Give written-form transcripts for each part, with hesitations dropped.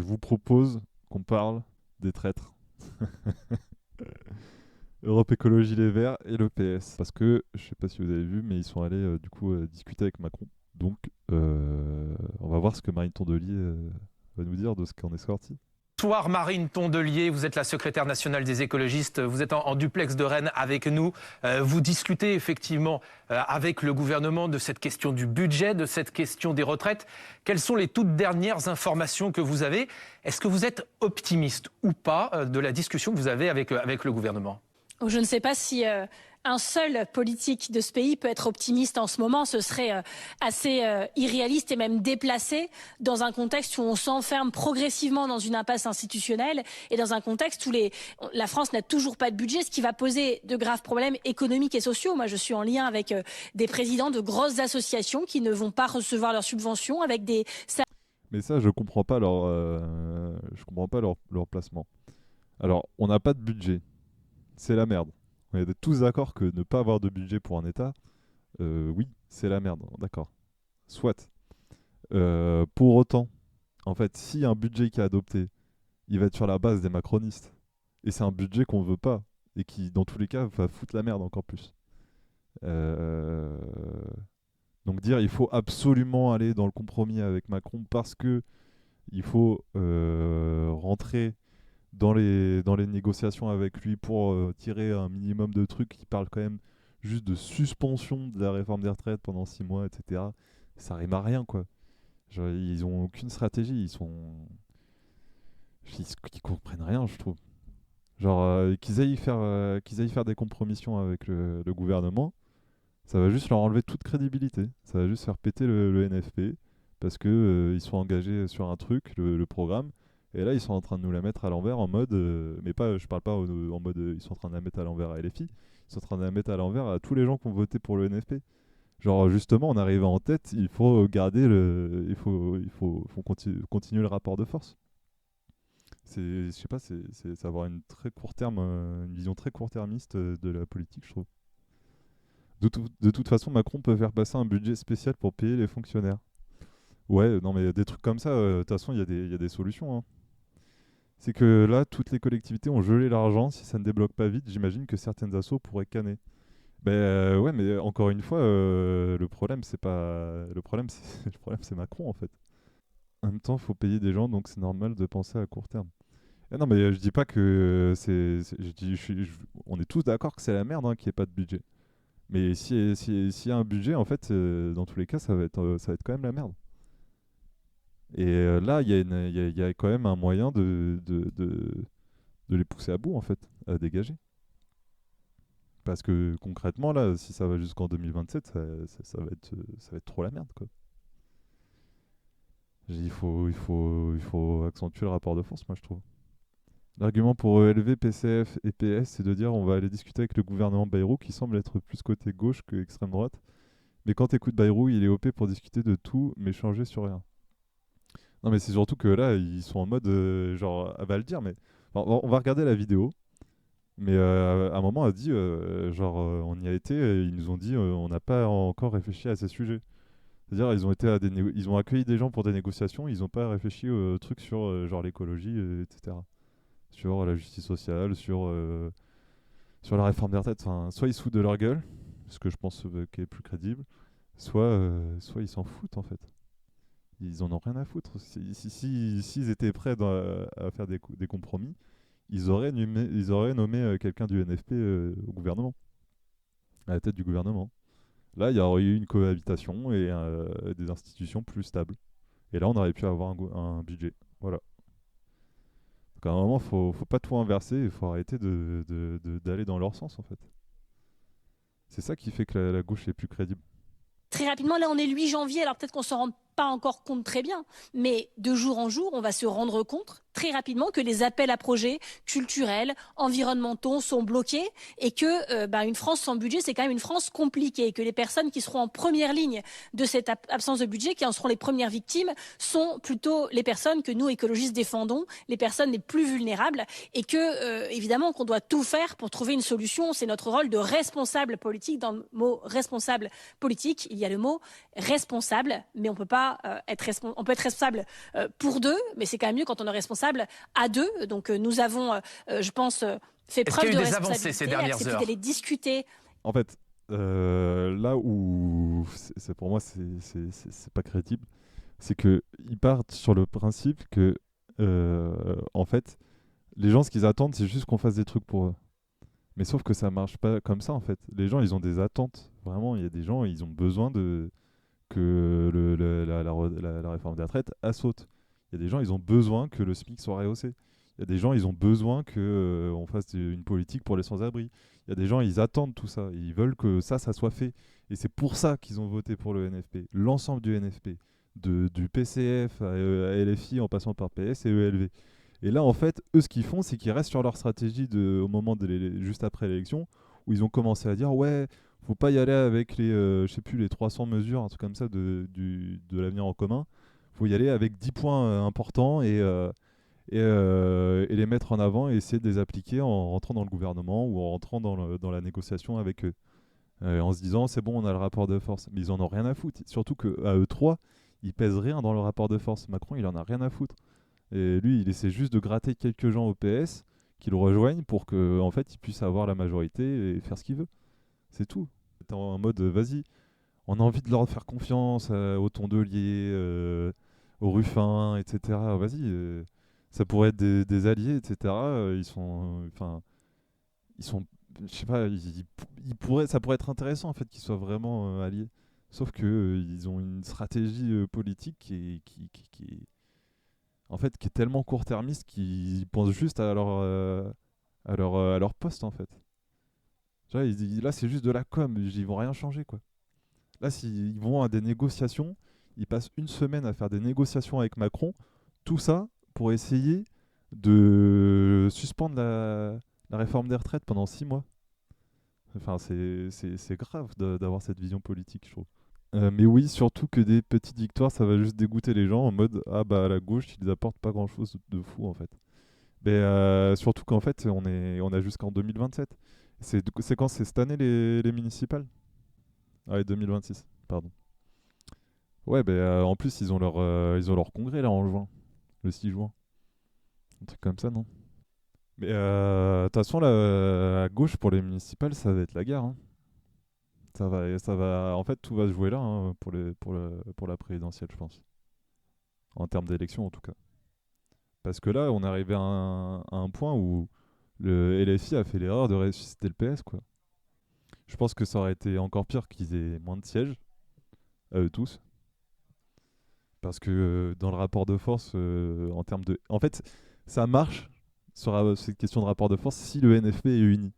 vous propose qu'on parle des traîtres. Europe Écologie Les Verts et le PS. Parce que, je sais pas si vous avez vu, mais ils sont allés discuter avec Macron. Donc, on va voir ce que Marine Tondelier va nous dire de ce qu'on est sorti. Bonsoir Marine Tondelier, vous êtes la secrétaire nationale des écologistes, vous êtes en duplex de Rennes avec nous. Vous discutez effectivement avec le gouvernement de cette question du budget, de cette question des retraites. Quelles sont les toutes dernières informations que vous avez? Est-ce que vous êtes optimiste ou pas de la discussion que vous avez avec le gouvernement? Je ne sais pas si un seul politique de ce pays peut être optimiste en ce moment. Ce serait assez irréaliste et même déplacé dans un contexte où on s'enferme progressivement dans une impasse institutionnelle et dans un contexte où la France n'a toujours pas de budget, ce qui va poser de graves problèmes économiques et sociaux. Moi, je suis en lien avec des présidents de grosses associations qui ne vont pas recevoir leurs subventions, avec des... Mais ça, je comprends pas leur placement. Alors, on n'a pas de budget. C'est la merde. On est tous d'accord que ne pas avoir de budget pour un État, oui, c'est la merde. D'accord. Soit. Pour autant, en fait, si un budget qui est adopté, il va être sur la base des macronistes, et c'est un budget qu'on veut pas, et qui, dans tous les cas, va foutre la merde encore plus. Euh, Donc dire il faut absolument aller dans le compromis avec Macron parce que il faut rentrer dans les négociations avec lui pour tirer un minimum de trucs qui parlent quand même juste de suspension de la réforme des retraites pendant 6 mois, etc. Ça rime à rien, quoi. Genre, ils ont aucune stratégie, ils comprennent rien, je trouve. Genre, qu'ils aillent faire des compromissions avec le gouvernement, ça va juste leur enlever toute crédibilité. Ça va juste faire péter le NFP parce que ils sont engagés sur un truc, le programme. Et là, ils sont en train de nous la mettre à l'envers en mode. Mais pas, je parle pas en mode. Ils sont en train de la mettre à l'envers à LFI. Ils sont en train de la mettre à l'envers à tous les gens qui ont voté pour le NFP. Genre, justement, en arrivant en tête, il faut garder le. Il faut continuer le rapport de force. Je sais pas, c'est avoir une très court terme, une vision très court-termiste de la politique, je trouve. De toute façon, Macron peut faire passer un budget spécial pour payer les fonctionnaires. Ouais, non, mais des trucs comme ça, de toute façon, il y a des solutions, hein. C'est que là, toutes les collectivités ont gelé l'argent. Si ça ne débloque pas vite, j'imagine que certaines assos pourraient canner. Ben ouais, mais encore une fois, le problème, c'est pas. Le problème, c'est le problème, c'est Macron, en fait. En même temps, il faut payer des gens, donc c'est normal de penser à court terme. Eh non, mais je dis pas que je dis, on est tous d'accord que c'est la merde hein, qu'il n'y ait pas de budget. Mais s'il y a un budget, en fait, dans tous les cas, ça va être quand même la merde. Et là, il y a quand même un moyen de les pousser à bout, en fait, à dégager. Parce que concrètement, là, si ça va jusqu'en 2027, ça va être trop la merde, quoi. Il faut accentuer le rapport de force, moi, je trouve. L'argument pour élever PCF et PS, c'est de dire on va aller discuter avec le gouvernement Bayrou, qui semble être plus côté gauche que extrême droite. Mais quand t'écoutes Bayrou, il est OP pour discuter de tout, mais changer sur rien. Non, mais c'est surtout que là, ils sont en mode genre, elle va le dire, mais on va regarder la vidéo. Mais à un moment, elle dit genre, on y a été, et ils nous ont dit, on n'a pas encore réfléchi à ces sujets. C'est-à-dire, ils ont accueilli des gens pour des négociations, ils n'ont pas réfléchi aux trucs sur genre l'écologie, etc. Sur la justice sociale, sur la réforme des retraites. Enfin, soit ils se foutent de leur gueule, ce que je pense qui est plus crédible, soit ils s'en foutent en fait. Ils en ont rien à foutre. S'ils étaient prêts à faire des compromis, ils auraient nommé quelqu'un du NFP au gouvernement, à la tête du gouvernement. Là, il y aurait eu une cohabitation et des institutions plus stables. Et là, on aurait pu avoir un budget. Voilà. Donc à un moment, faut pas tout inverser, il faut arrêter d'aller dans leur sens en fait. C'est ça qui fait que la gauche est plus crédible. Très rapidement, là on est le 8 janvier, alors peut-être qu'on ne s'en rend pas encore compte très bien, mais de jour en jour, on va se rendre compte très rapidement que les appels à projets culturels, environnementaux sont bloqués et que une France sans budget, c'est quand même une France compliquée, et que les personnes qui seront en première ligne de cette absence de budget, qui en seront les premières victimes, sont plutôt les personnes que nous, écologistes, défendons, les personnes les plus vulnérables, et que, évidemment, qu'on doit tout faire pour trouver une solution. C'est notre rôle de responsable politique. Dans le mot responsable politique, il y a le mot responsable, mais on peut pas on peut être responsable pour deux, mais c'est quand même mieux quand on est responsable à deux. Donc nous avons, je pense, fait Est-ce preuve qu'il y a de eu des responsabilité, avancées ces dernières accepté heures? d'aller discuter. En fait, là où pour moi c'est pas crédible, c'est que ils partent sur le principe que en fait les gens ce qu'ils attendent c'est juste qu'on fasse des trucs pour eux. Mais sauf que ça marche pas comme ça en fait. Les gens ils ont des attentes. Vraiment, il y a des gens ils ont besoin de que la réforme des retraites saute. Il y a des gens ils ont besoin que le SMIC soit rehaussé. Il y a des gens ils ont besoin que on fasse une politique pour les sans-abri. Il y a des gens ils attendent tout ça. Ils veulent que ça soit fait. Et c'est pour ça qu'ils ont voté pour le NFP. L'ensemble du NFP. Du PCF à LFI en passant par PS et ELV. Et là, en fait, eux, ce qu'ils font, c'est qu'ils restent sur leur stratégie au moment juste après l'élection, où ils ont commencé à dire ouais, faut pas y aller avec je sais plus, les 300 mesures, un truc comme ça de l'avenir en commun. Faut y aller avec 10 points importants et les mettre en avant et essayer de les appliquer en rentrant dans le gouvernement ou en rentrant dans la négociation avec eux. En se disant c'est bon, on a le rapport de force. Mais ils en ont rien à foutre. Surtout qu'à eux trois, ils pèsent rien dans le rapport de force. Macron, il en a rien à foutre. Et lui, il essaie juste de gratter quelques gens au PS qui le rejoignent pour que, en fait, il puisse avoir la majorité et faire ce qu'il veut. C'est tout. C'est en mode, vas-y, on a envie de leur faire confiance aux Tondelier, aux Ruffin, etc. Vas-y, ça pourrait être des alliés, etc. Ils sont, je sais pas, ça pourrait être intéressant en fait qu'ils soient vraiment alliés. Sauf que ils ont une stratégie politique en fait, qui est tellement court-termiste qu'ils pensent juste à leur poste, en fait. Tu vois, là, c'est juste de la com, ils vont rien changer, quoi. Là, s'ils vont à des négociations, ils passent une semaine à faire des négociations avec Macron, tout ça pour essayer de suspendre la réforme des retraites pendant 6 mois. Enfin, c'est grave d'avoir cette vision politique, je trouve. Mais oui, surtout que des petites victoires, ça va juste dégoûter les gens en mode ah bah à la gauche, ils apportent pas grand chose de fou en fait. Mais surtout qu'en fait, on a jusqu'en 2027. C'est quand? C'est cette année les municipales? Ah, ouais, 2026, pardon. Ouais, en plus, ils ont leur congrès là en juin, le 6 juin. Un truc comme ça, non? Mais de toute façon, là, à gauche pour les municipales, ça va être la guerre, hein. En fait, tout va se jouer là hein, pour la présidentielle, je pense. En termes d'élection, en tout cas. Parce que là, on est arrivé à un point où le LFI a fait l'erreur de ressusciter le PS, quoi. Je pense que ça aurait été encore pire qu'ils aient moins de sièges, à eux tous. Parce que dans le rapport de force, en termes de. En fait, ça marche sur cette question de rapport de force si le NFP est uni.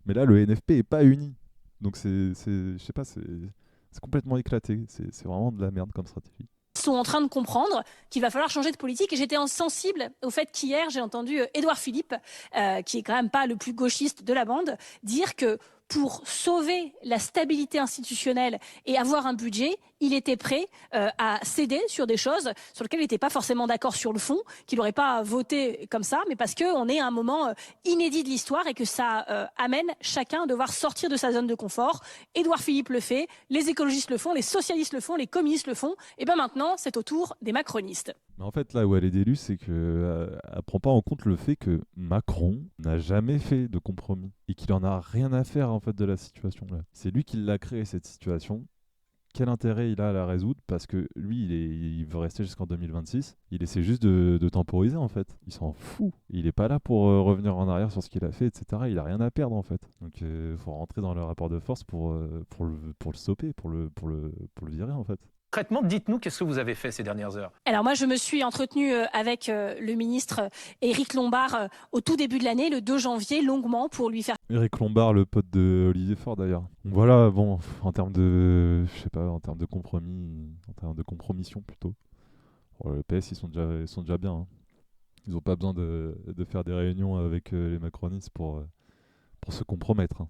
Mais là, le NFP est pas uni. Donc je sais pas, c'est complètement éclaté. C'est vraiment de la merde comme stratégie. Sont en train de comprendre qu'il va falloir changer de politique. Et j'étais sensible au fait qu'hier, j'ai entendu Édouard Philippe, qui est quand même pas le plus gauchiste de la bande, dire que pour sauver la stabilité institutionnelle et avoir un budget, il était prêt à céder sur des choses sur lesquelles il n'était pas forcément d'accord sur le fond, qu'il n'aurait pas voté comme ça, mais parce qu'on est à un moment inédit de l'histoire et que ça amène chacun à devoir sortir de sa zone de confort. Édouard Philippe le fait, les écologistes le font, les socialistes le font, les communistes le font, et bien maintenant c'est au tour des macronistes. Mais en fait, là où elle est délue, c'est qu'elle ne prend pas en compte le fait que Macron n'a jamais fait de compromis et qu'il en a rien à faire en fait de la situation là. C'est lui qui l'a créé cette situation. Quel intérêt il a à la résoudre? Parce que lui, il veut rester jusqu'en 2026. Il essaie juste de temporiser en fait. Il s'en fout. Il n'est pas là pour revenir en arrière sur ce qu'il a fait, etc. Il a rien à perdre en fait. Donc il faut rentrer dans le rapport de force pour le stopper, pour le virer en fait. Concrètement, dites-nous qu'est-ce que vous avez fait ces dernières heures. Alors moi, je me suis entretenue avec le ministre Éric Lombard au tout début de l'année, le 2 janvier, longuement, pour lui faire... Éric Lombard, le pote de Olivier Faure d'ailleurs. Donc voilà, bon, en termes de, je sais pas, en termes de compromis, en termes de compromission plutôt. Bon, le PS, ils sont déjà bien. Hein. Ils n'ont pas besoin de faire des réunions avec les macronistes pour se compromettre, hein.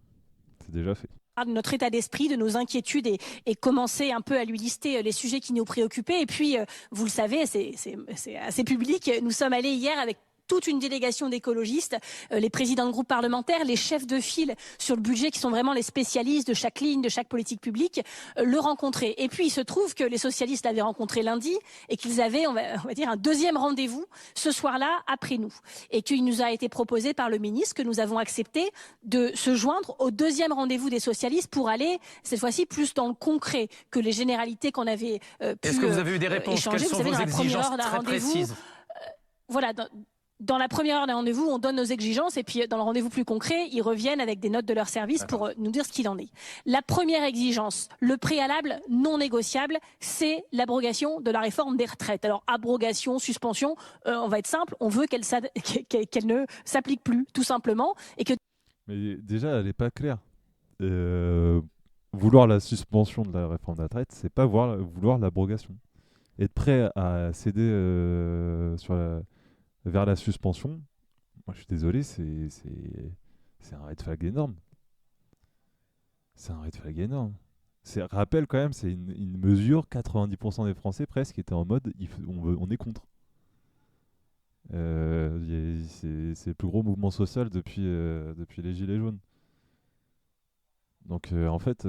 C'est déjà fait. De notre état d'esprit, de nos inquiétudes et commencer un peu à lui lister les sujets qui nous préoccupaient. Et puis, vous le savez, c'est assez public, nous sommes allés hier avec toute une délégation d'écologistes, les présidents de groupes parlementaires, les chefs de file sur le budget qui sont vraiment les spécialistes de chaque ligne, de chaque politique publique, le rencontrer. Et puis il se trouve que les socialistes l'avaient rencontré lundi et qu'ils avaient, on va dire, un deuxième rendez-vous ce soir-là après nous. Et qu'il nous a été proposé par le ministre, que nous avons accepté de se joindre au deuxième rendez-vous des socialistes pour aller, cette fois-ci, plus dans le concret que les généralités qu'on avait pu Est-ce que vous avez eu des réponses? échanger. Quelles sont vos exigences très précises? Voilà, dans la première heure d'un rendez-vous, on donne nos exigences et puis dans le rendez-vous plus concret, ils reviennent avec des notes de leur service pour nous dire ce qu'il en est. La première exigence, le préalable non négociable, c'est l'abrogation de la réforme des retraites. Alors abrogation, suspension, on va être simple, on veut qu'elle ne s'applique plus, tout simplement. Et que... Mais déjà, elle n'est pas claire. Vouloir la suspension de la réforme des retraites, c'est pas vouloir l'abrogation. Être prêt à céder vers la suspension, moi je suis désolé, c'est un red flag énorme. C'est un red flag énorme. Rappel quand même, c'est une mesure, 90% des Français presque étaient en mode on est contre. C'est le plus gros mouvement social depuis les Gilets jaunes. Donc en fait,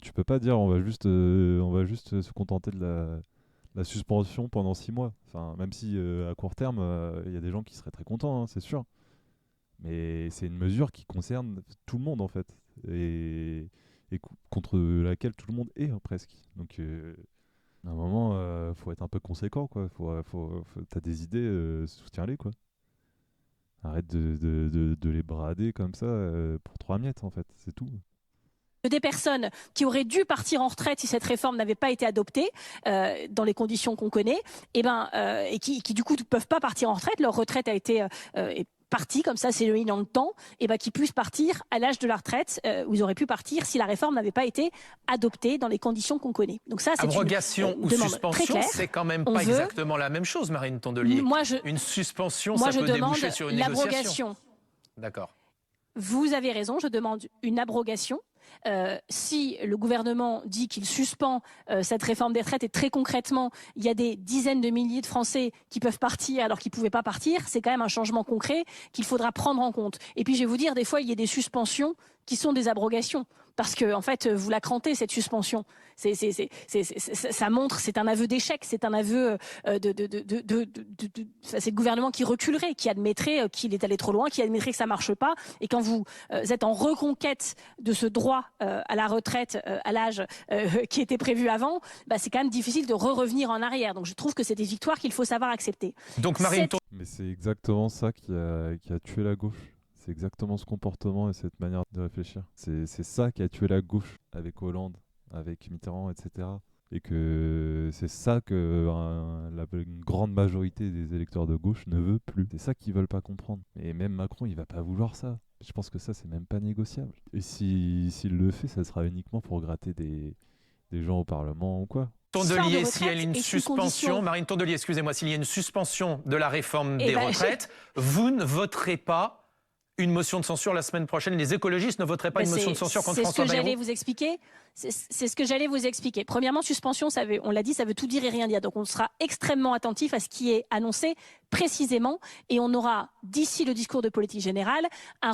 tu peux pas dire on va juste se contenter de la suspension pendant 6 mois. Enfin, même si à court terme, il y a des gens qui seraient très contents, hein, c'est sûr. Mais c'est une mesure qui concerne tout le monde en fait. Et contre laquelle tout le monde est hein, presque. Donc à un moment, faut être un peu conséquent, quoi. T'as des idées, soutiens-les, quoi. Arrête de les brader comme ça pour 3 miettes, en fait. C'est tout. Des personnes qui auraient dû partir en retraite si cette réforme n'avait pas été adoptée dans les conditions qu'on connaît, et qui du coup ne peuvent pas partir en retraite, leur retraite a été est partie comme ça, c'est éloigné dans le temps, qui puissent partir à l'âge de la retraite où ils auraient pu partir si la réforme n'avait pas été adoptée dans les conditions qu'on connaît. Donc ça, c'est abrogation une ou demande suspension, très claire. c'est quand même pas exactement la même chose, Marine Tondelier. Une suspension, ça peut déboucher sur une négociation. D'accord. Vous avez raison, je demande une abrogation. Si le gouvernement dit qu'il suspend cette réforme des retraites et très concrètement, il y a des dizaines de milliers de Français qui peuvent partir alors qu'ils ne pouvaient pas partir, c'est quand même un changement concret qu'il faudra prendre en compte. Et puis je vais vous dire, des fois, il y a des suspensions qui sont des abrogations. Parce que, en fait, vous la crantez, cette suspension. Ça montre, c'est un aveu d'échec, c'est un aveu c'est le gouvernement qui reculerait, qui admettrait qu'il est allé trop loin, qui admettrait que ça marche pas. Et quand vous êtes en reconquête de ce droit à la retraite à l'âge qui était prévu avant, c'est quand même difficile de revenir en arrière. Donc je trouve que c'est des victoires qu'il faut savoir accepter. Donc Marine Mais c'est exactement ça qui a tué la gauche. C'est exactement ce comportement et cette manière de réfléchir. C'est ça qui a tué la gauche avec Hollande, avec Mitterrand, etc. Et que c'est ça que une grande majorité des électeurs de gauche ne veut plus. C'est ça qu'ils veulent pas comprendre. Et même Macron, il va pas vouloir ça. Je pense que ça, c'est même pas négociable. Et s'il le fait, ça sera uniquement pour gratter des gens au Parlement ou quoi. Tondelier, s'il y a une suspension, Marine Tondelier, excusez-moi, s'il y a une suspension de la réforme des retraites, vous ne voterez pas une motion de censure la semaine prochaine. Les écologistes ne voteraient pas une motion de censure contre François Bayrou. C'est ce que j'allais vous expliquer. C'est ce que j'allais vous expliquer. Premièrement, suspension, on l'a dit, ça veut tout dire et rien dire. Donc on sera extrêmement attentif à ce qui est annoncé précisément. Et on aura, d'ici le discours de politique générale, un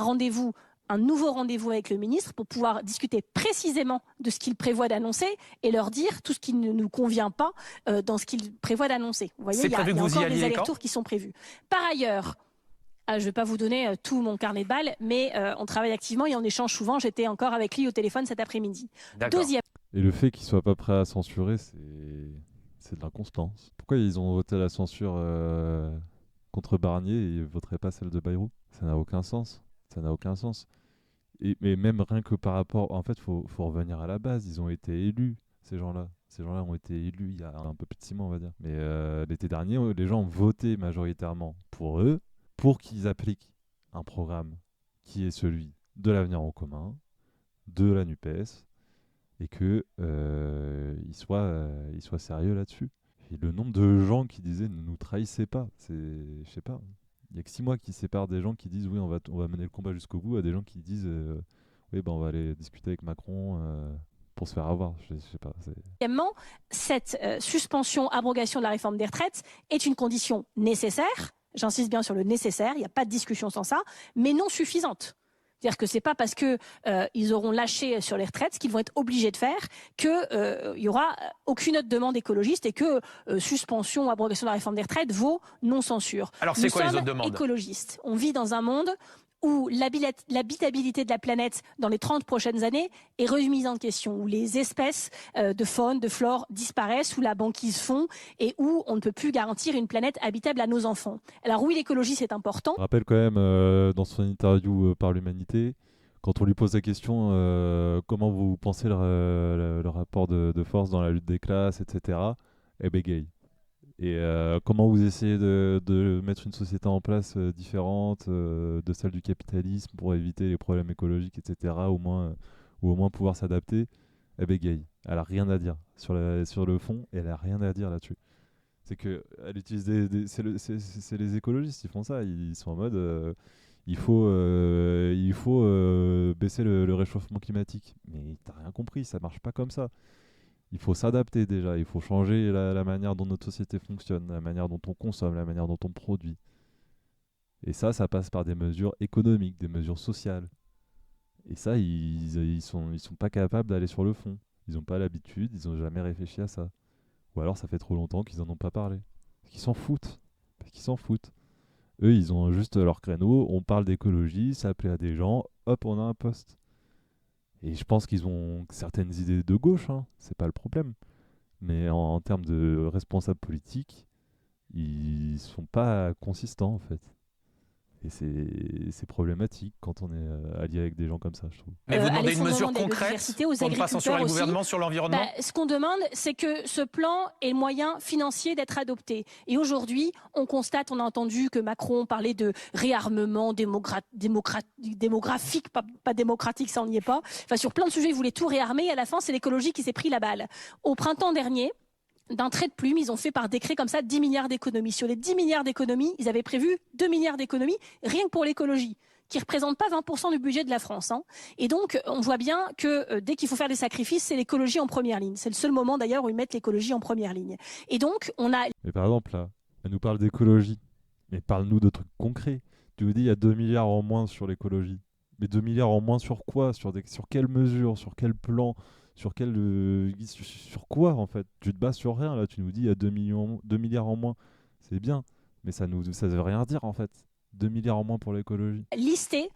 nouveau rendez-vous avec le ministre pour pouvoir discuter précisément de ce qu'il prévoit d'annoncer et leur dire tout ce qui ne nous convient pas dans ce qu'il prévoit d'annoncer. Vous voyez, il y a encore des allers-retours qui sont prévus. Par ailleurs, je ne vais pas vous donner tout mon carnet de balles, mais on travaille activement et on échange souvent. J'étais encore avec lui au téléphone cet après-midi. Et le fait qu'il ne soit pas prêt à censurer, c'est de l'inconstance. Pourquoi ils ont voté la censure contre Barnier et ils ne voteraient pas celle de Bayrou? Ça n'a aucun sens. Ça n'a aucun sens. Mais même rien que par rapport... En fait, faut revenir à la base. Ils ont été élus, ces gens-là. Ces gens-là ont été élus il y a un peu plus de 6 mois, on va dire. Mais l'été dernier, les gens ont voté majoritairement pour eux, pour qu'ils appliquent un programme qui est celui de l'avenir en commun, de la NUPES, et qu'ils soient sérieux là-dessus. Et le nombre de gens qui disaient ne nous trahissez pas, je sais pas. Il y a que 6 mois qui séparent des gens qui disent oui, on va mener le combat jusqu'au bout, à des gens qui disent oui, ben on va aller discuter avec Macron pour se faire avoir. Je sais pas. Deuxièmement, cette suspension, abrogation de la réforme des retraites est une condition nécessaire. J'insiste bien sur le nécessaire, il n'y a pas de discussion sans ça, mais non suffisante. C'est-à-dire que c'est pas parce que ils auront lâché sur les retraites ce qu'ils vont être obligés de faire que y aura aucune autre demande écologiste et que suspension ou abrogation de la réforme des retraites vaut non-censure. Alors c'est quoi les autres demandes ? Écologistes. On vit dans un monde où l'habitabilité de la planète dans les 30 prochaines années est remise en question, où les espèces de faune, de flore disparaissent, où la banquise fond et où on ne peut plus garantir une planète habitable à nos enfants. Alors oui, l'écologie, c'est important. Je rappelle quand même, dans son interview par l'Humanité, quand on lui pose la question comment vous pensez le rapport de force dans la lutte des classes, etc., elle bégaye. Et comment vous essayez de mettre une société en place différente de celle du capitalisme pour éviter les problèmes écologiques, etc., ou au moins pouvoir s'adapter, elle bégaye. Elle a rien à dire sur le fond, elle a rien à dire là-dessus. C'est que elle utilise c'est les écologistes, ils font ça, ils sont en mode il faut baisser le réchauffement climatique. Mais t'as rien compris, ça marche pas comme ça. Il faut s'adapter déjà, il faut changer la manière dont notre société fonctionne, la manière dont on consomme, la manière dont on produit. Et ça passe par des mesures économiques, des mesures sociales. Et ça, ils sont pas capables d'aller sur le fond. Ils n'ont pas l'habitude, ils n'ont jamais réfléchi à ça. Ou alors ça fait trop longtemps qu'ils en ont pas parlé. Parce qu'ils s'en foutent. Parce qu'ils s'en foutent. Eux, ils ont juste leur créneau, on parle d'écologie, ça plaît à des gens, hop, on a un poste. Et je pense qu'ils ont certaines idées de gauche, hein, c'est pas le problème. Mais en termes de responsables politiques, ils sont pas consistants en fait. Et c'est problématique quand on est allié avec des gens comme ça, je trouve. Mais vous demandez une mesure concrète pour ne pas censurer le gouvernement sur l'environnement ? Ce qu'on demande, c'est que ce plan ait le moyen financier d'être adopté. Et aujourd'hui, on constate, on a entendu que Macron parlait de réarmement démographique, pas démocratique, ça on n'y est pas. Enfin, sur plein de sujets, ils voulaient tout réarmer. Et à la fin, c'est l'écologie qui s'est pris la balle. Au printemps dernier, d'un trait de plume, ils ont fait par décret comme ça 10 milliards d'économies. Sur les 10 milliards d'économies, ils avaient prévu 2 milliards d'économies rien que pour l'écologie, qui ne représente pas 20% du budget de la France. Hein. Et donc, on voit bien que dès qu'il faut faire des sacrifices, c'est l'écologie en première ligne. C'est le seul moment d'ailleurs où ils mettent l'écologie en première ligne. Et donc, on a... Mais par exemple, là, elle nous parle d'écologie. Mais parle-nous de trucs concrets. Tu nous dis il y a 2 milliards en moins sur l'écologie. Mais 2 milliards en moins sur quoi ? Sur quelles mesures ? Sur quel plan ? Sur quoi en fait ? Tu te bases sur rien là, tu nous dis il y a 2 milliards en moins. C'est bien, mais ça veut rien dire en fait. 2 milliards en moins pour l'écologie. Lister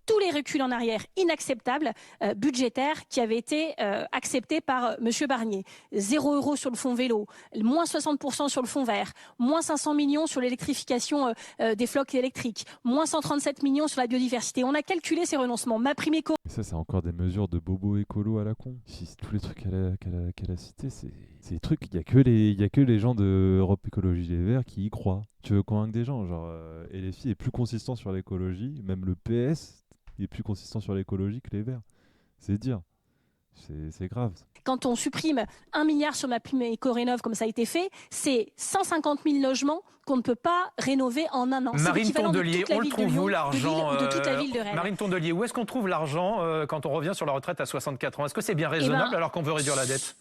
tous les reculs en arrière inacceptables budgétaires qui avaient été acceptés par M. Barnier. 0 € sur le fonds vélo, moins 60% sur le fonds vert, moins 500 millions sur l'électrification des flottes électriques, moins 137 millions sur la biodiversité. On a calculé ces renoncements. MaPrimeCo. Ça, c'est encore des mesures de bobo écolo à la con. Tous les trucs qu'elle a cités, c'est des trucs, il y a que les gens de Europe Écologie Les Verts qui y croient. Tu veux convaincre des gens, genre, et les filles est plus consistant sur l'écologie, même le PS est plus consistant sur l'écologie que les Verts. C'est dire. C'est grave. Quand on supprime 1 milliard sur MaPrimeCo comme ça a été fait, c'est 150 000 logements qu'on ne peut pas rénover en un an. Marine Tondelier, on le trouve où l'argent de toute la ville de Rennes. Marine Tondelier, où est-ce qu'on trouve l'argent quand on revient sur la retraite à 64 ans ? Est-ce que c'est bien raisonnable alors qu'on veut réduire la dette ?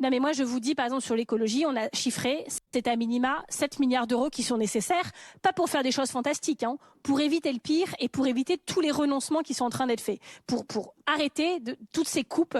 Non mais moi je vous dis par exemple sur l'écologie, on a chiffré, c'est à minima 7 milliards d'euros qui sont nécessaires, pas pour faire des choses fantastiques, hein, pour éviter le pire et pour éviter tous les renoncements qui sont en train d'être faits, pour arrêter toutes ces coupes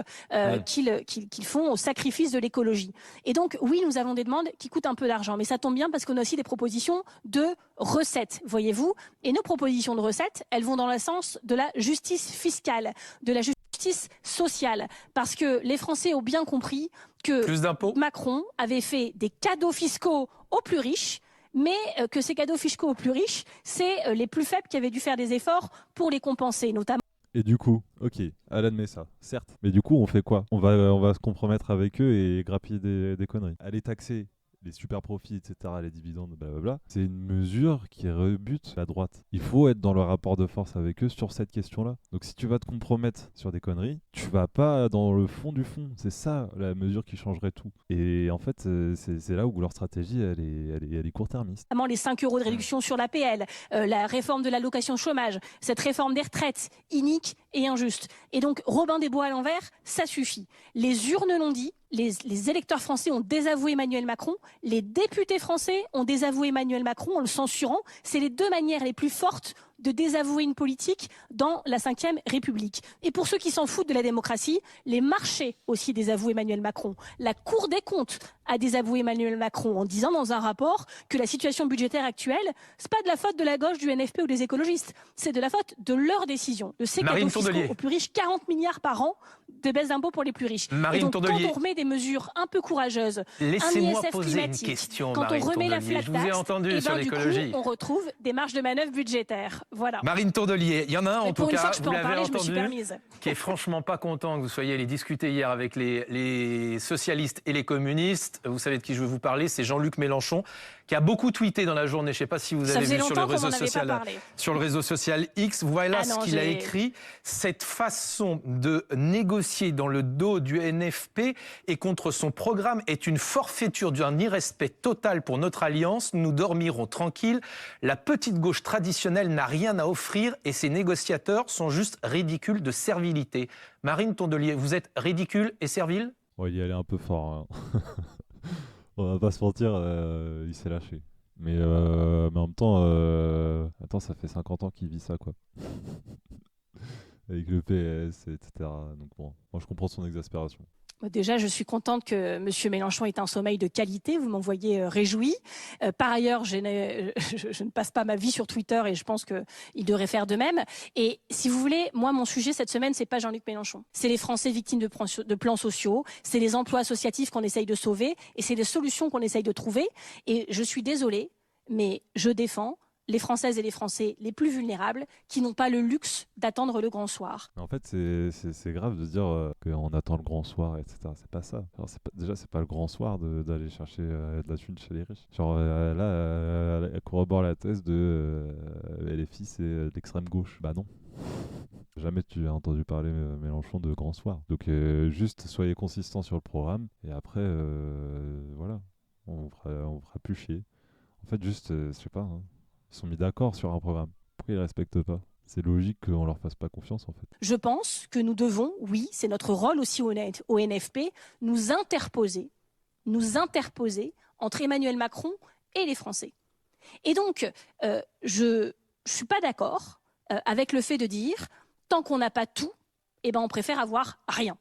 qu'ils font au sacrifice de l'écologie. Et donc oui, nous avons des demandes qui coûtent un peu d'argent, mais ça tombe bien parce qu'on a aussi des propositions de recettes, voyez-vous, et nos propositions de recettes, elles vont dans le sens de la justice fiscale, de la justice sociale, parce que les Français ont bien compris que Macron avait fait des cadeaux fiscaux aux plus riches, mais que ces cadeaux fiscaux aux plus riches, c'est les plus faibles qui avaient dû faire des efforts pour les compenser, notamment. Et du coup, ok, elle admet ça, certes. Mais du coup, on fait quoi ? On va se compromettre avec eux et grappiller des conneries. Aller taxer les super profits, etc., les dividendes, blablabla, c'est une mesure qui rebute la droite. Il faut être dans le rapport de force avec eux sur cette question-là. Donc si tu vas te compromettre sur des conneries, tu vas pas dans le fond du fond. C'est ça la mesure qui changerait tout. Et en fait, c'est là où leur stratégie, elle est court-termiste. Notamment les 5 euros de réduction sur l'APL, la réforme de l'allocation chômage, cette réforme des retraites, inique et injuste. Et donc, Robin des Bois à l'envers, ça suffit. Les urnes l'ont dit, les électeurs français ont désavoué Emmanuel Macron, les députés français ont désavoué Emmanuel Macron en le censurant. C'est les deux manières les plus fortes de désavouer une politique dans la Ve République. Et pour ceux qui s'en foutent de la démocratie, les marchés aussi désavouent Emmanuel Macron. La Cour des comptes a désavoué Emmanuel Macron en disant dans un rapport que la situation budgétaire actuelle, c'est pas de la faute de la gauche, du NFP ou des écologistes, c'est de la faute de leurs décisions, de ces cadeaux fiscaux aux plus riches, 40 milliards par an de baisse d'impôts pour les plus riches. Et donc quand on remet des mesures un peu courageuses, laissez-moi un ISF poser climatique, une question, quand on remet la flat je vous ai tax, entendu sur l'écologie. On retrouve des marges de manœuvre budgétaires. Voilà. Marine Tourdelier, il y en a un en tout cas, vous l'avez entendu, qui est franchement pas content que vous soyez allé discuter hier avec les socialistes et les communistes. Vous savez de qui je veux vous parler, c'est Jean-Luc Mélenchon, qui a beaucoup tweeté dans la journée. Je ne sais pas si vous avez vu sur le réseau social X. Voilà ce qu'il a écrit. Cette façon de négocier dans le dos du NFP et contre son programme est une forfaiture d'un irrespect total pour notre alliance. Nous dormirons tranquilles. La petite gauche traditionnelle n'a rien à offrir et ses négociateurs sont juste ridicules de servilité. Marine Tondelier, vous êtes ridicule et servile ? Ouais, il y allait un peu fort. Hein. On va pas se mentir, il s'est lâché. Mais en même temps, attends, ça fait 50 ans qu'il vit ça, quoi. Avec le PS, etc. Donc bon, moi je comprends son exaspération. Déjà, je suis contente que M. Mélenchon ait un sommeil de qualité. Vous m'en voyez réjoui. Par ailleurs, je ne passe pas ma vie sur Twitter et je pense qu'il devrait faire de même. Et si vous voulez, moi, mon sujet cette semaine, c'est pas Jean-Luc Mélenchon. C'est les Français victimes de plans sociaux. C'est les emplois associatifs qu'on essaye de sauver. Et c'est les solutions qu'on essaye de trouver. Et je suis désolée, mais je défends les Françaises et les Français les plus vulnérables qui n'ont pas le luxe d'attendre le grand soir. En fait, c'est grave de dire qu'on attend le grand soir, etc. C'est pas ça. Déjà, c'est pas le grand soir d'aller chercher de la thune chez les riches. Genre là, elle corrobore la thèse de LFI, c'est l'extrême gauche. Bah non. Jamais tu as entendu parler Mélenchon de grand soir. Donc juste soyez consistants sur le programme et après, voilà, on vous fera plus chier. En fait, juste, je sais pas, hein. Ils sont mis d'accord sur un programme. Pourquoi ils ne respectent pas ? C'est logique qu'on leur fasse pas confiance, en fait. Je pense que nous devons, oui, c'est notre rôle aussi au NFP, nous interposer entre Emmanuel Macron et les Français. Et donc, je ne suis pas d'accord avec le fait de dire, tant qu'on n'a pas tout, eh ben on préfère avoir rien.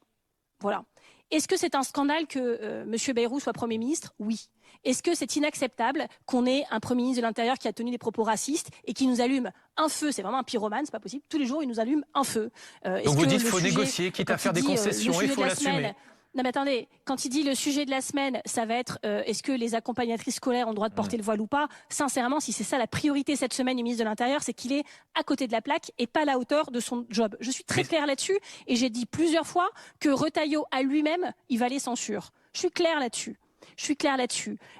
Voilà. Est-ce que c'est un scandale que M. Bayrou soit Premier ministre ? Oui. Est-ce que c'est inacceptable qu'on ait un Premier ministre de l'Intérieur qui a tenu des propos racistes et qui nous allume un feu ? C'est vraiment un pyromane, c'est pas possible. Tous les jours, il nous allume un feu. Donc vous dites qu'il faut négocier, quitte à faire des concessions, il faut l'assumer. Non mais attendez, quand il dit le sujet de la semaine, ça va être est-ce que les accompagnatrices scolaires ont le droit de porter le voile ou pas ? Sincèrement, si c'est ça la priorité cette semaine du ministre de l'Intérieur, c'est qu'il est à côté de la plaque et pas à la hauteur de son job. Je suis très claire là-dessus et j'ai dit plusieurs fois que Retailleau à lui-même, il valait censure. Je suis claire là-dessus.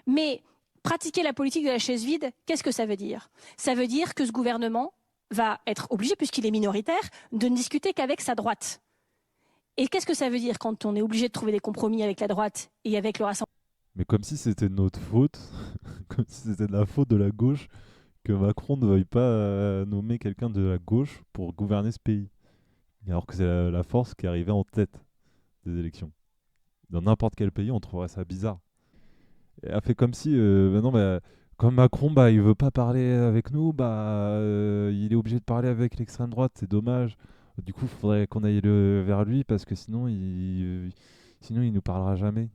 Mais pratiquer la politique de la chaise vide, qu'est-ce que ça veut dire ? Ça veut dire que ce gouvernement va être obligé, puisqu'il est minoritaire, de ne discuter qu'avec sa droite. Et qu'est-ce que ça veut dire quand on est obligé de trouver des compromis avec la droite et avec le Rassemblement ? Mais comme si c'était notre faute, comme si c'était de la faute de la gauche que Macron ne veuille pas nommer quelqu'un de la gauche pour gouverner ce pays. Alors que c'est la force qui est arrivée en tête des élections. Dans n'importe quel pays, on trouverait ça bizarre. Et elle fait comme si, comme Macron, il veut pas parler avec nous, il est obligé de parler avec l'extrême droite, c'est dommage. Du coup, il faudrait qu'on aille vers lui parce que sinon, il nous parlera jamais.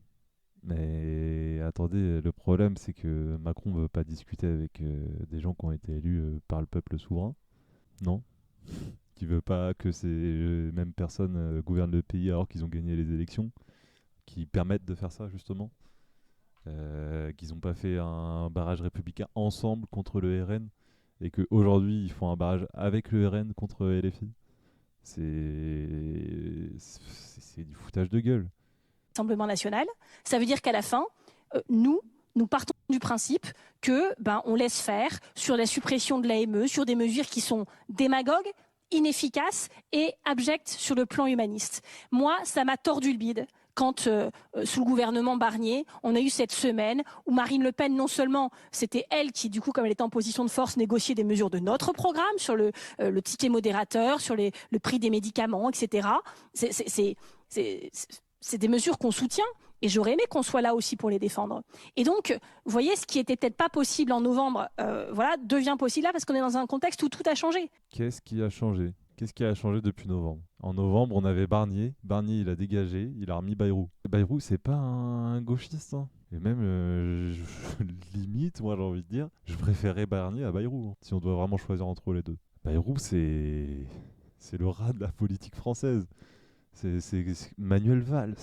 Mais attendez, le problème, c'est que Macron veut pas discuter avec des gens qui ont été élus par le peuple souverain. Non. Qui veut pas que ces mêmes personnes gouvernent le pays alors qu'ils ont gagné les élections, qui permettent de faire ça, justement. Qu'ils n'ont pas fait un barrage républicain ensemble contre le RN et qu'aujourd'hui, ils font un barrage avec le RN contre LFI. C'est du foutage de gueule. Rassemblement national, ça veut dire qu'à la fin, nous nous partons du principe que on laisse faire sur la suppression de l'AME, sur des mesures qui sont démagogues, inefficaces et abjectes sur le plan humaniste. Moi, ça m'a tordu le bide quand, sous le gouvernement Barnier, on a eu cette semaine où Marine Le Pen, non seulement c'était elle qui, du coup, comme elle était en position de force, négociait des mesures de notre programme sur le ticket modérateur, sur le prix des médicaments, etc. C'est des mesures qu'on soutient. Et j'aurais aimé qu'on soit là aussi pour les défendre. Et donc, vous voyez, ce qui était peut-être pas possible en novembre, devient possible là parce qu'on est dans un contexte où tout a changé. Qu'est-ce qui a changé? Qu'est-ce qui a changé depuis novembre? En novembre, on avait Barnier. Barnier, il a dégagé, il a remis Bayrou. Bayrou, c'est pas un gauchiste, hein. Et même, limite, moi j'ai envie de dire, je préférais Barnier à Bayrou, hein, si on doit vraiment choisir entre les deux. Bayrou, c'est le rat de la politique française. C'est Manuel Valls,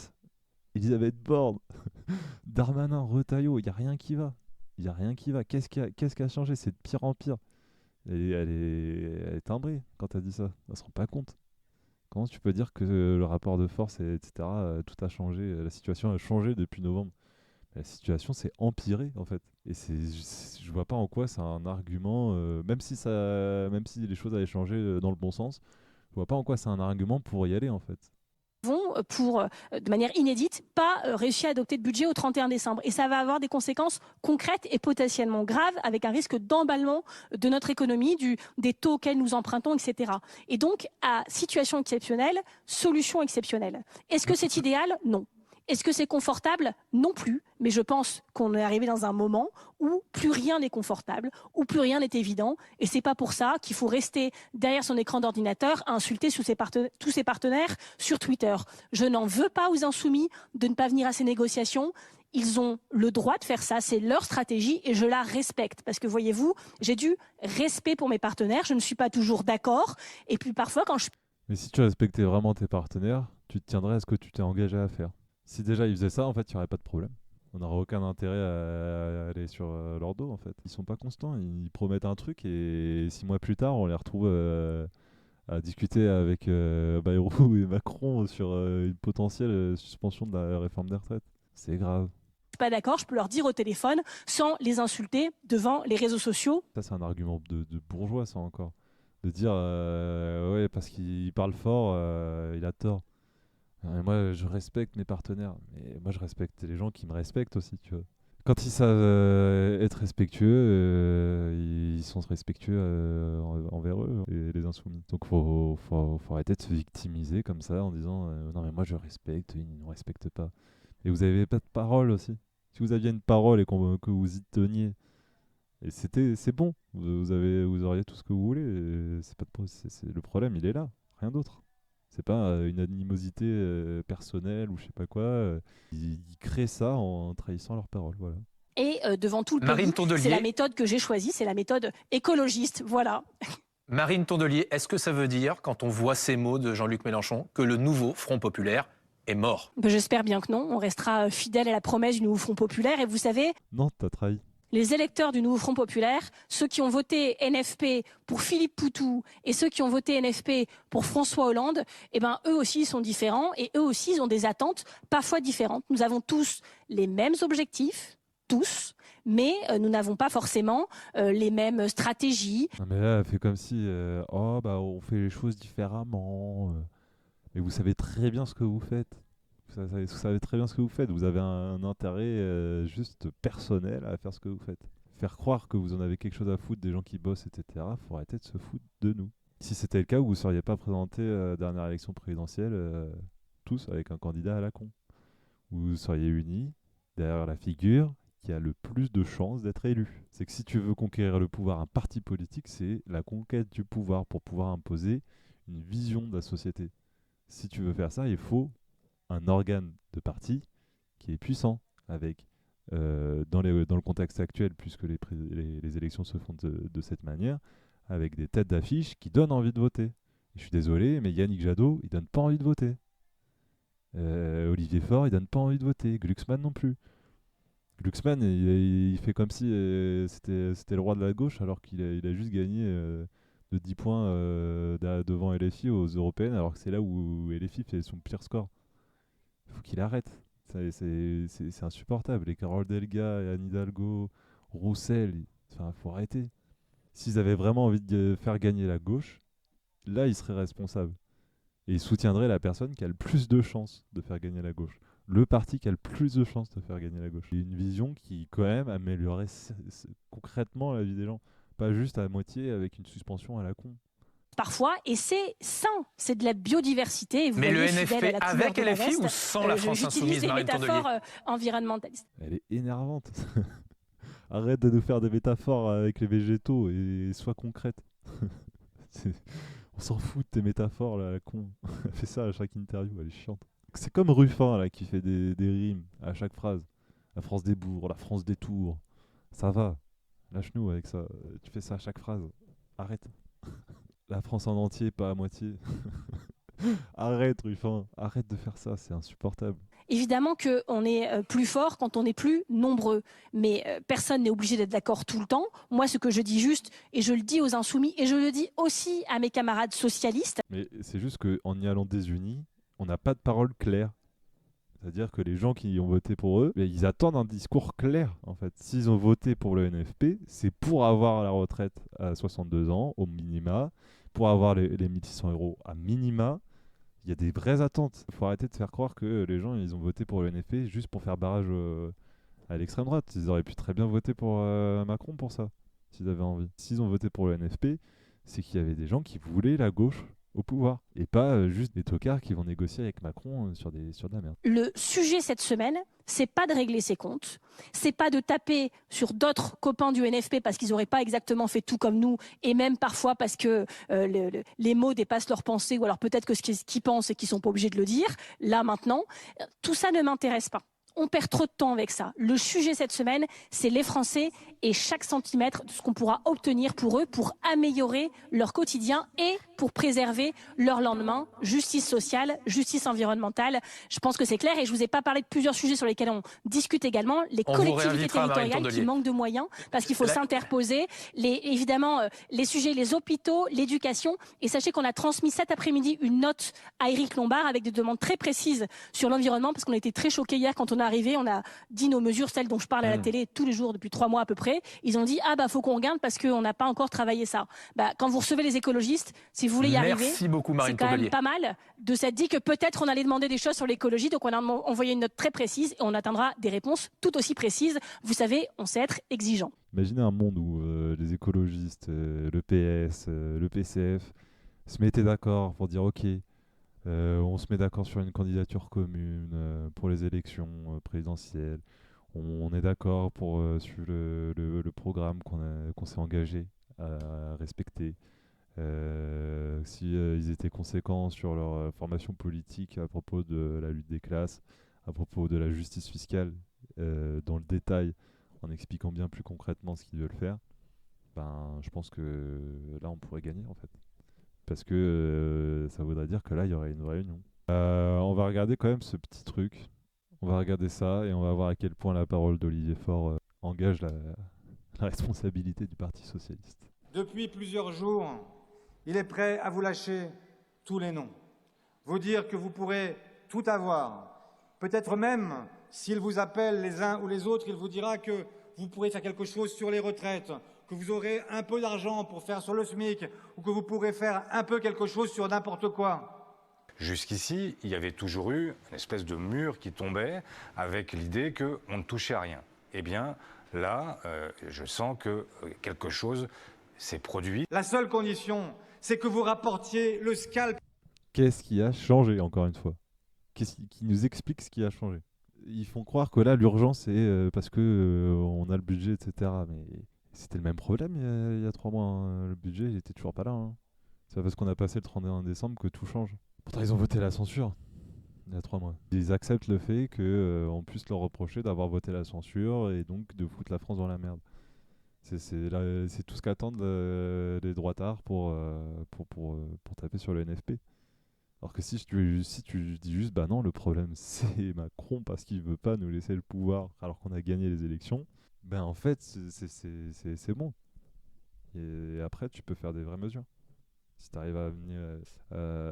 Elisabeth Borne, Darmanin, Retailleau, il n'y a rien qui va. Il n'y a rien qui va. Qu'est-ce qui a changé? C'est de pire en pire. Elle est timbrée quand elle dit ça. Elle se rend pas compte. Comment tu peux dire que le rapport de force, etc., tout a changé, la situation a changé depuis novembre? La situation s'est empirée en fait. Et je vois pas en quoi c'est un argument, même si les choses avaient changé dans le bon sens, je vois pas en quoi c'est un argument pour y aller en fait. Vont de manière inédite, pas réussi à adopter de budget au 31 décembre. Et ça va avoir des conséquences concrètes et potentiellement graves, avec un risque d'emballement de notre économie, des taux auxquels nous empruntons, etc. Et donc, à situation exceptionnelle, solution exceptionnelle. Est-ce que c'est idéal? Non. Est-ce que c'est confortable? Non plus. Mais je pense qu'on est arrivé dans un moment où plus rien n'est confortable, où plus rien n'est évident. Et c'est pas pour ça qu'il faut rester derrière son écran d'ordinateur à insulter tous ses partenaires sur Twitter. Je n'en veux pas aux insoumis de ne pas venir à ces négociations. Ils ont le droit de faire ça, c'est leur stratégie et je la respecte. Parce que voyez-vous, j'ai du respect pour mes partenaires, je ne suis pas toujours d'accord. Et puis parfois quand je... Mais si tu respectais vraiment tes partenaires, tu te tiendrais à ce que tu t'es engagé à faire. Si déjà ils faisaient ça, en fait, il n'y aurait pas de problème. On n'aurait aucun intérêt à aller sur leur dos, en fait. Ils sont pas constants, ils promettent un truc et 6 mois plus tard, on les retrouve à discuter avec Bayrou et Macron sur une potentielle suspension de la réforme des retraites. C'est grave. Pas d'accord, je peux leur dire au téléphone sans les insulter devant les réseaux sociaux. Ça, c'est un argument de bourgeois, ça encore. De dire, ouais, parce qu'il parle fort, il a tort. Moi, je respecte mes partenaires, mais moi, je respecte les gens qui me respectent aussi, tu vois. Quand ils savent être respectueux, ils sont respectueux envers eux, et les insoumis. Donc, faut arrêter de se victimiser comme ça en disant non, mais moi, je respecte, ils ne me respectent pas. Et vous avez pas de parole aussi. Si vous aviez une parole et que vous y teniez, et c'est bon, vous auriez tout ce que vous voulez. C'est pas le problème, il est là, rien d'autre. C'est pas une animosité personnelle ou je sais pas quoi. Ils créent ça en trahissant leurs paroles, voilà. Et devant tout le Marine pays, Tondelier. c'est la méthode que j'ai choisie, c'est la méthode écologiste, voilà. Marine Tondelier, est-ce que ça veut dire, quand on voit ces mots de Jean-Luc Mélenchon, que le nouveau Front populaire est mort? J'espère bien que non, on restera fidèle à la promesse du nouveau Front populaire. Et vous savez, Non, t'as trahi. les électeurs du nouveau Front populaire, ceux qui ont voté NFP pour Philippe Poutou et ceux qui ont voté NFP pour François Hollande, eh ben, eux aussi sont différents et eux aussi ils ont des attentes parfois différentes. Nous avons tous les mêmes objectifs, tous, mais nous n'avons pas forcément les mêmes stratégies. Non, mais là, elle fait comme si oh bah on fait les choses différemment. Mais vous savez très bien ce que vous faites. Vous savez très bien ce que vous faites. Vous avez un intérêt juste personnel à faire ce que vous faites. Faire croire que vous en avez quelque chose à foutre des gens qui bossent, etc. Faut arrêter de se foutre de nous. Si c'était le cas, vous ne seriez pas présenté dernière élection présidentielle tous avec un candidat à la con. Vous seriez unis derrière la figure qui a le plus de chances d'être élu. C'est que si tu veux conquérir le pouvoir, un parti politique, c'est la conquête du pouvoir pour pouvoir imposer une vision de la société. Si tu veux faire ça, il faut un organe de parti qui est puissant, avec, dans le contexte actuel, puisque les élections se font de cette manière, avec des têtes d'affiche qui donnent envie de voter. Je suis désolé, mais Yannick Jadot, il donne pas envie de voter. Olivier Faure, il donne pas envie de voter. Glucksmann non plus. Glucksmann, il fait comme si c'était le roi de la gauche, alors qu'il a juste gagné de 10 points devant LFI aux européennes, alors que c'est là où LFI fait son pire score. Il faut qu'il arrête. C'est insupportable. Les Carole Delga, et Anne Hidalgo, Roussel, faut arrêter. S'ils avaient vraiment envie de faire gagner la gauche, là, ils seraient responsables. Et ils soutiendraient la personne qui a le plus de chances de faire gagner la gauche. Le parti qui a le plus de chances de faire gagner la gauche. Et une vision qui, quand même, améliorerait concrètement la vie des gens. Pas juste à moitié avec une suspension à la con. Parfois, et c'est sain, c'est de la biodiversité. Et vous Mais le voyez, fidèle à NFP la couleur avec de la LFI veste, ou sans la France j'utilise insoumise, des Marine Tondelier? métaphores environnementalistes. Elle est énervante. Arrête de nous faire des métaphores avec les végétaux et sois concrète. On s'en fout de tes métaphores là, la con. Elle fait ça à chaque interview, elle est chiante. C'est comme Ruffin là qui fait des rimes à chaque phrase. La France des bourgs, la France des tours. Ça va. Lâche-nous avec ça. Tu fais ça à chaque phrase. Arrête. La France en entier, pas à moitié. Arrête Ruffin. Arrête de faire ça, c'est insupportable. Évidemment qu'on est plus fort quand on est plus nombreux, mais personne n'est obligé d'être d'accord tout le temps. Moi, ce que je dis juste, et je le dis aux insoumis, et je le dis aussi à mes camarades socialistes. Mais c'est juste qu'en y allant désunis, on n'a pas de parole claire. C'est-à-dire que les gens qui ont voté pour eux, ils attendent un discours clair, en fait. S'ils ont voté pour le NFP, c'est pour avoir la retraite à 62 ans, au minima, pour avoir les 1600 € à minima. Il y a des vraies attentes. Il faut arrêter de faire croire que les gens ils ont voté pour le NFP juste pour faire barrage à l'extrême droite. Ils auraient pu très bien voter pour Macron pour ça, s'ils avaient envie. S'ils ont voté pour le NFP, c'est qu'il y avait des gens qui voulaient la gauche au pouvoir et pas juste des tocards qui vont négocier avec Macron sur de la merde. Le sujet cette semaine, c'est pas de régler ses comptes, c'est pas de taper sur d'autres copains du NFP parce qu'ils n'auraient pas exactement fait tout comme nous, et même parfois parce que les mots dépassent leurs pensées, ou alors peut-être que ce qu'ils pensent et qu'ils sont pas obligés de le dire. Là maintenant, tout ça ne m'intéresse pas. On perd trop de temps avec ça. Le sujet cette semaine, c'est les Français et chaque centimètre de ce qu'on pourra obtenir pour eux, pour améliorer leur quotidien et pour préserver leur lendemain. Justice sociale, justice environnementale. Je pense que c'est clair, et je vous ai pas parlé de plusieurs sujets sur lesquels on discute également. Les collectivités territoriales qui manquent de moyens parce qu'il faut s'interposer. Évidemment, les sujets, les hôpitaux, l'éducation. Et sachez qu'on a transmis cet après-midi une note à Éric Lombard avec des demandes très précises sur l'environnement, parce qu'on a été très choqués hier quand on est arrivé. On a dit nos mesures, celles dont je parle à la télé tous les jours depuis 3 mois à peu près. Ils ont dit faut qu'on regarde parce qu'on n'a pas encore travaillé ça. Quand vous recevez les écologistes, si vous voulez y arriver, merci beaucoup, Marine c'est quand Tondelier. même pas mal de s'être dit que peut-être on allait demander des choses sur l'écologie. Donc on a envoyé une note très précise et on attendra des réponses tout aussi précises. Vous savez, on sait être exigeant. Imaginez un monde où les écologistes, le PS, le PCF se mettaient d'accord pour dire ok, on se met d'accord sur une candidature commune pour les élections présidentielles. On est d'accord pour sur le programme qu'on s'est engagé à respecter. Si ils étaient conséquents sur leur formation politique à propos de la lutte des classes, à propos de la justice fiscale, dans le détail, en expliquant bien plus concrètement ce qu'ils veulent faire, je pense que là on pourrait gagner en fait. Parce que ça voudrait dire que là il y aurait une vraie union. On va regarder quand même ce petit truc. On va regarder ça et on va voir à quel point la parole d'Olivier Faure engage la responsabilité du Parti socialiste. Depuis plusieurs jours, il est prêt à vous lâcher tous les noms. Vous dire que vous pourrez tout avoir. Peut-être même, s'il vous appelle les uns ou les autres, il vous dira que vous pourrez faire quelque chose sur les retraites, que vous aurez un peu d'argent pour faire sur le SMIC, ou que vous pourrez faire un peu quelque chose sur n'importe quoi. Jusqu'ici, il y avait toujours eu une espèce de mur qui tombait avec l'idée qu'on ne touchait à rien. Eh bien, là, je sens que quelque chose s'est produit. La seule condition, c'est que vous rapportiez le scalp. Qu'est-ce qui a changé, encore une fois? Qu'est-ce qui nous explique ce qui a changé? Ils font croire que là, l'urgence, c'est parce que on a le budget, etc. Mais c'était le même problème il y a 3 mois. Hein. Le budget, il était toujours pas là. Hein. C'est pas parce qu'on a passé le 31 décembre que tout change. Pourtant, ils ont voté la censure il y a 3 mois. Ils acceptent le fait qu'on puisse leur reprocher d'avoir voté la censure et donc de foutre la France dans la merde. C'est tout ce qu'attendent les droitards pour taper sur le NFP. Alors que si tu dis juste, non, le problème c'est Macron parce qu'il veut pas nous laisser le pouvoir alors qu'on a gagné les élections, en fait, c'est bon. Et après, tu peux faire des vraies mesures. Si tu arrives à venir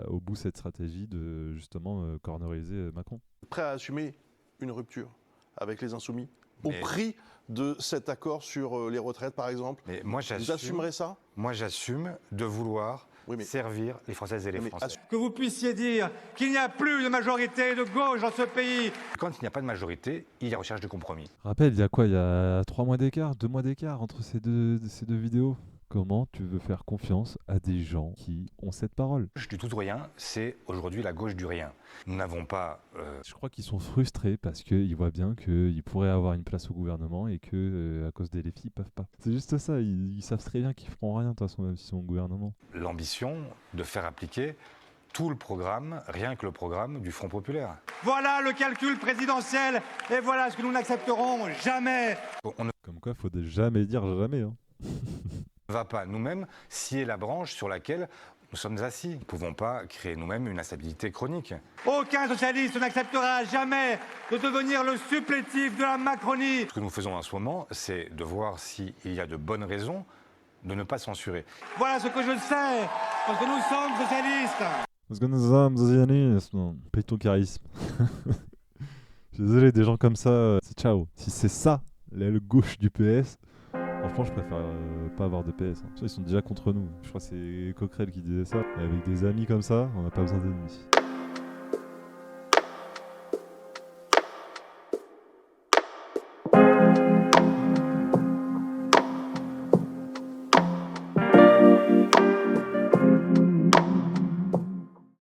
au bout de cette stratégie de justement corneriser Macron. Prêt à assumer une rupture avec les Insoumis au Mais- prix de cet accord sur les retraites, par exemple? Mais moi, Vous assumerez ça? Moi, j'assume de vouloir Oui, mais- servir les Françaises et les Mais Français. Que vous puissiez dire qu'il n'y a plus de majorité de gauche dans ce pays. Quand il n'y a pas de majorité, il y a recherche de compromis. Rappelle, il y a quoi? Il y a 3 mois d'écart, 2 mois d'écart entre ces deux vidéos. Comment tu veux faire confiance à des gens qui ont cette parole? La gauche du tout ou rien, c'est aujourd'hui la gauche du rien. Nous n'avons pas... Je crois qu'ils sont frustrés parce qu'ils voient bien qu'ils pourraient avoir une place au gouvernement et que à cause des LFI, ils peuvent pas. C'est juste ça, ils savent très bien qu'ils feront rien de toute façon même s'ils sont au gouvernement. l'ambition de faire appliquer tout le programme, rien que le programme du Front populaire. Voilà le calcul présidentiel et voilà ce que nous n'accepterons jamais. On ne Comme quoi, faut jamais dire jamais. Hein. va pas nous-mêmes scier la branche sur laquelle nous sommes assis. Nous ne pouvons pas créer nous-mêmes une instabilité chronique. Aucun socialiste n'acceptera jamais de devenir le supplétif de la Macronie. Ce que nous faisons en ce moment, c'est de voir s'il y a de bonnes raisons de ne pas censurer. Voilà ce que je sais, parce que nous sommes socialistes. Parce que nous sommes socialistes. Paye ton charisme. Je suis désolé, des gens comme ça, c'est ciao. Si c'est ça, l'aile gauche du PS, franchement, je préfère pas avoir de PS. Hein. Ils sont déjà contre nous. Je crois que c'est Coquerel qui disait ça. Et avec des amis comme ça, on n'a pas besoin d'ennemis.